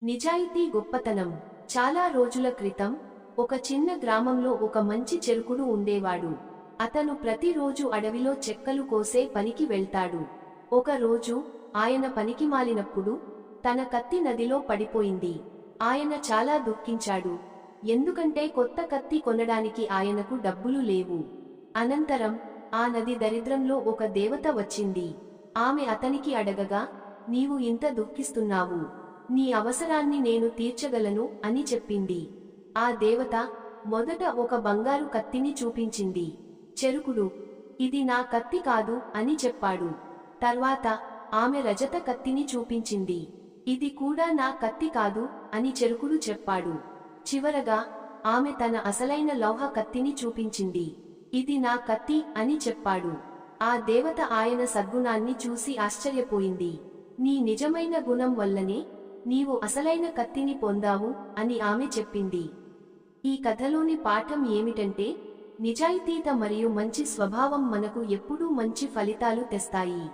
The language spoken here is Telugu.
నిజాయితీ గొప్పతనం. చాలా రోజుల క్రితం ఒక చిన్న గ్రామంలో ఒక మంచి చెరుకుడు ఉండేవాడు. అతను ప్రతిరోజు అడవిలో చెక్కలు కోసే పనికి వెళ్తాడు. ఒక రోజు ఆయన పనికి మాలినప్పుడు తన కత్తి నదిలో పడిపోయింది. ఆయన చాలా దుఃఖించాడు. ఎందుకంటే కొత్త కత్తి కొనడానికి ఆయనకు డబ్బులు లేవు. అనంతరం ఆ నది దరిద్రంలో ఒక దేవత వచ్చింది. ఆమె అతనికి అడగగా, నీవు ఇంత దుఃఖిస్తున్నావు, నీ అవసరాన్ని నేను తీర్చగలను అని చెప్పింది. ఆ దేవత మొదట ఒక బంగారు కత్తిని చూపించింది. చెరుకుడు, ఇది నా కత్తి కాదు అని చెప్పాడు. తర్వాత ఆమె రజత కత్తిని చూపించింది. ఇది కూడా నా కత్తి కాదు అని చెరుకుడు చెప్పాడు. చివరగా ఆమె తన అసలైన లౌహ కత్తిని చూపించింది. ఇది నా కత్తి అని చెప్పాడు. ఆ దేవత ఆయన సద్గుణాన్ని చూసి ఆశ్చర్యపోయింది. నీ నిజమైన గుణం వల్లనే నీవు అసలైన కత్తిని పొందావు అని ఆమె చెప్పింది. ఈ కథలోని పాఠం ఏమిటంటే, నిజాయితీత మరియు మంచి స్వభావం మనకు ఎప్పుడూ మంచి ఫలితాలు తెస్తాయి.